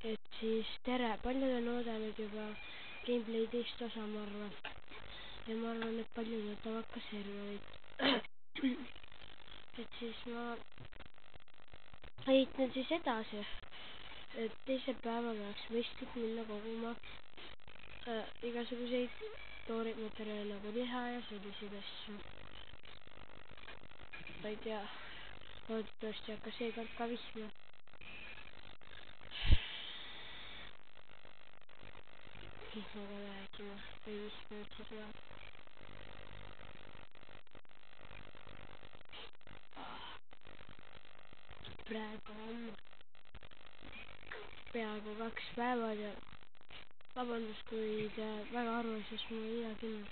et siis tere, paljud on oodanud juba gameplay teist osa, ma arvan. Ja ma arvan, et paljud ootavad ka serverit. et siis ma ehitlen siis edasi, et teisel päeval oleks mõistlik minna koguma igasuguseid tooritmaterjale nagu liha ja selliseid asju. Ma ei tea, loodetavasti hakka seekord ka vihma. Vihmaga räägima või vihma üldse tuleb. Praegu on peaaegu 2 päevad ja vabandust, kui te väga arvas, sest mul on hea küll.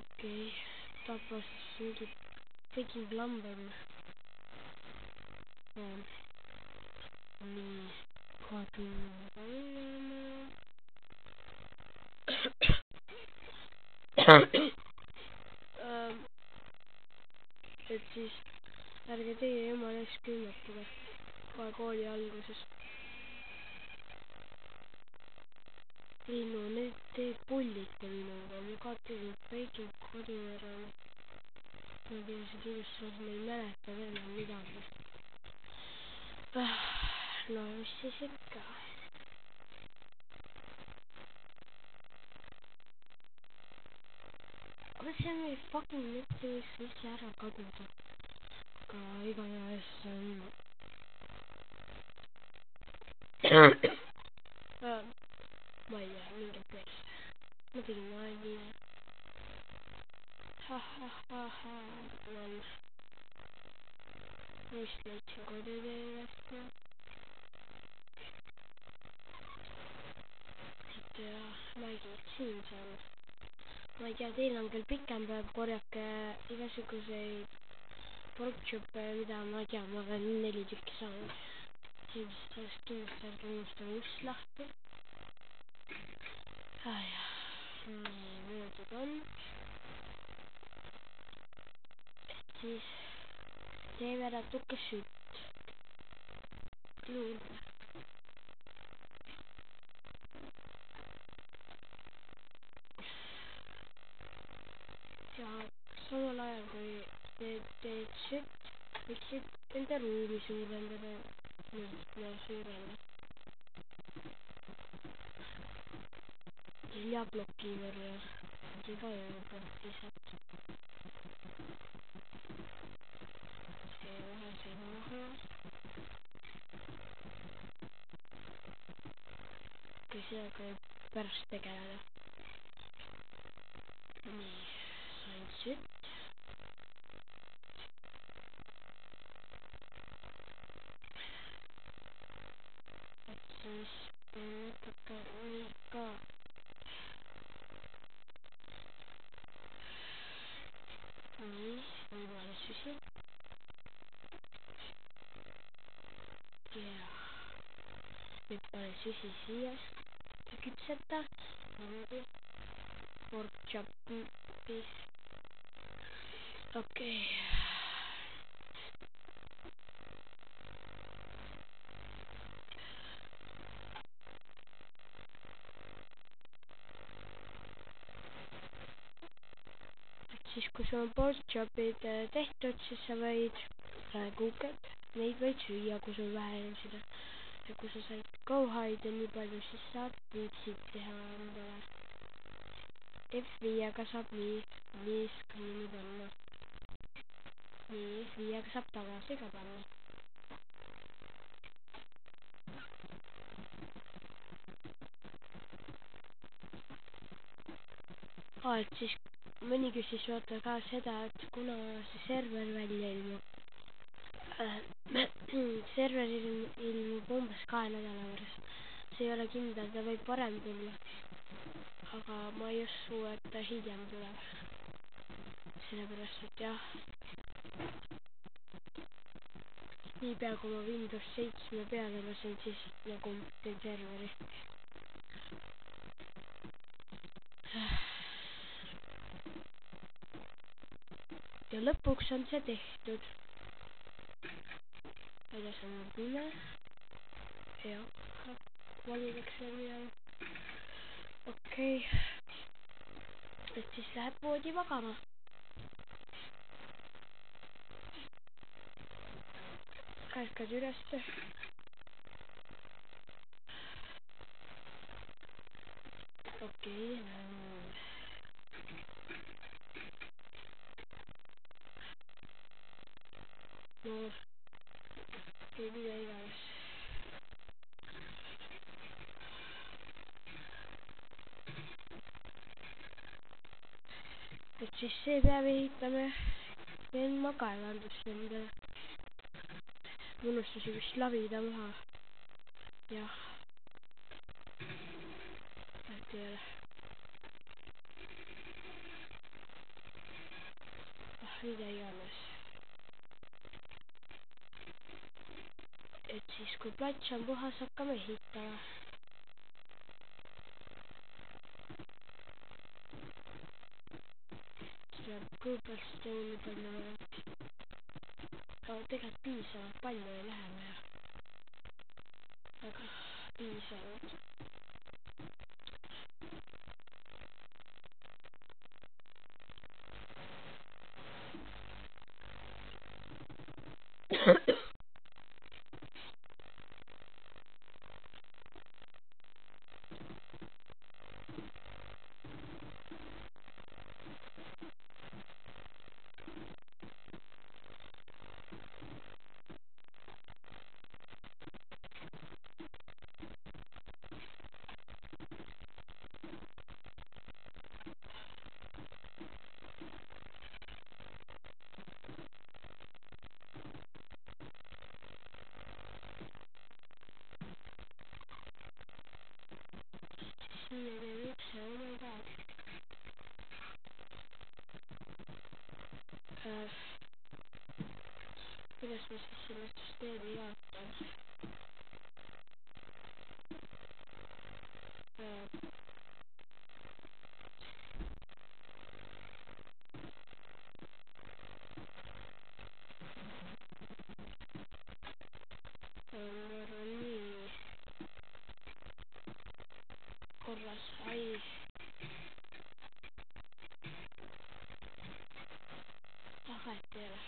Okei, tapos mingi tegin lamben. Nii, vaatame. et siis ärge teie jumala ees külmetuge kohe kooli alguses. ei no, need te pullite minuga, ma kaotasin kõigi kodu ära. Ma tean seda ilustused, ma ei mäleta enam midagi. no mis siis ikka. aga see on meie fucking mitte võiks üldse ära kaduda. aga iganes ma ei tea, mingi pers. ma tegin nalja. ma vist leidsin kodutee ülesse. et jah, mägid siin seal. ma ei tea, teil on küll pikem päev, korjake igasuguseid porkchoppe, mida ma ei tea, ma olen 4 tükki saanud. Sellist oleks kindlasti ärge unustada ust lahti. nii möödud on. siis teeme natuke sütt juurde. ja samal ajal kui teed sütt, võiksid enda ruumi suurendada. no suurendada. Viljaploki võrra. iga juurde lihtsalt. see maha. kui sellega pärast tegeleda. nii, sain sütt. et siis natuke ka. nii, võimale süsi. ja nüüd panen süsi siia. küpseta. niimoodi. Pork chopi. okei. siis kui sul on pork chopid tehtud, siis sa võid cooked, neid võid süüa, kui sul vähe on seda. ja kui sa said go hide'a nii palju, siis saad piitsid teha endale. F5-ga saab viskama panna. nii, F5-ga saab tagasi ka panna. et siis mõni küsis vaata ka seda, et kuna see server välja ilmub. serveril ilmub umbes 2 nädala pärast. see ei ole kindel, ta võib varem tulla. aga ma ei usu, et ta hiljem tuleb. sellepärast, et jah. niipea kui ma Windows 7 peale lasen, siis nagu teen serveri. ja lõpuks on see tehtud. väljas on pime. ei hakka valideks veel minema. Okei. Et siis läheb voodi magama. Ärkad ülesse. Okei. No, ei mida iganes. Et siis see päev ehitame veel magaevandust endale. Unustasin vist lavida maha. Jah. Et ei ole. Mida iganes. Et siis kui plats on puhas, hakkame ehitama. Tuleb kõõpalstone panna. Aga tegelikult piisavalt palju ei lähe vaja. Aga piisavalt. Siia teeb ukse oma ka. Kuidas ma siis selle süsteemi jaotan? Ma arvan nii. Korras, ai. Tahet ei ole.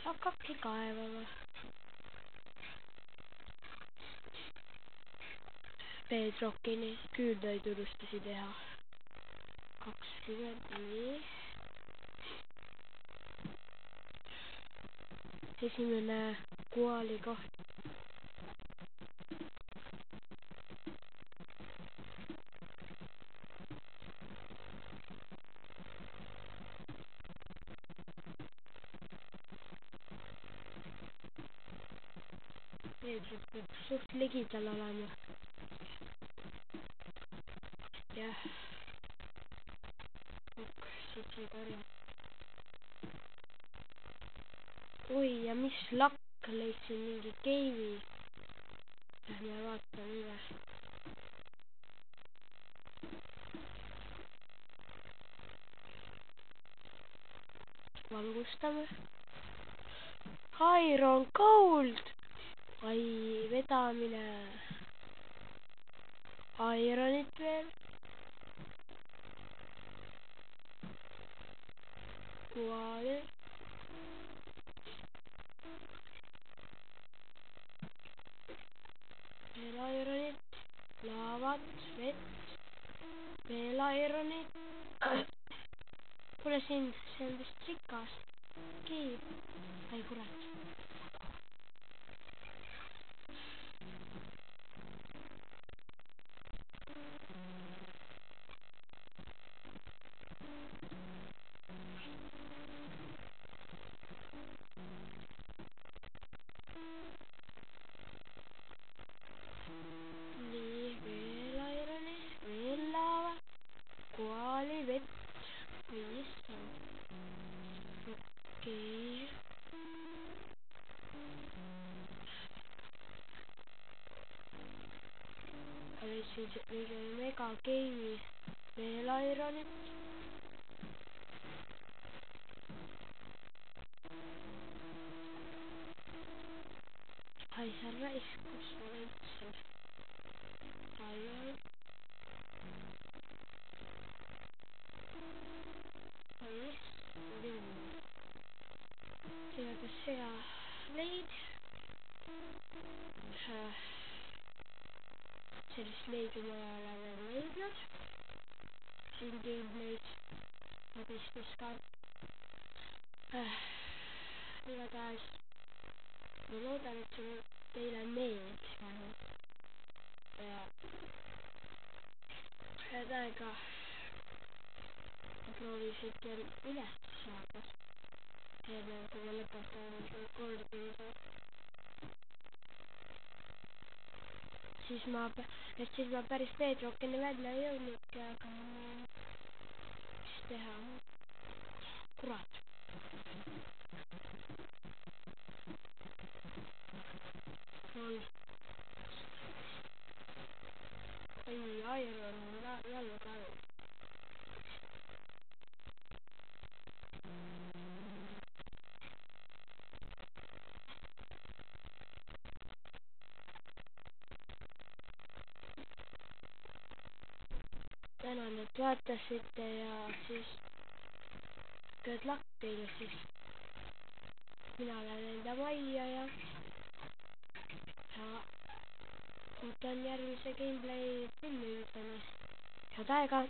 Hakkabki kaevama. Bedrockini küünlaid unustasin teha. 20, nii. Esimene kuali koht. Bedrock peab suht ligidal olema. Jah. Siit sai korja. Oi, ja mis lakk leidsin mingi keivi. Lähme vaatame üle. Valgustame. Iron Gold! Ai, vedamine. Ironit veel. Kuali. Veel ironit. Laavat, vett. Veel ironit. Kuule siin, see on vist rikas. Kiib. Ai kurat. Nii, veel ironit. Veel laavat. Kuali, vett. Oi, issand. Okei. mängisin mingi Mega Game'i veel Ironit. Ai sa raisk, kus ma leidsin? Iron. Väga hea leid. Sellist leidu ma ei ole veel leidnud. Siin gameplay'd abistas ka. Igatahes ma loodan, et teile meeldis vähemalt. Ja head aega ma proovisin veel üles saada. Enne kui ma lõpetan rekordimise. Siis ma päris Bedrockini välja ei jõudnudki, aga mis teha? Kurat. Ei, Iron on jälle karu. Tänan, et vaatasite ja siis good luck teile siis. Mina lähen enda majja ja ootan järgmise gameplay filmi. Head aega!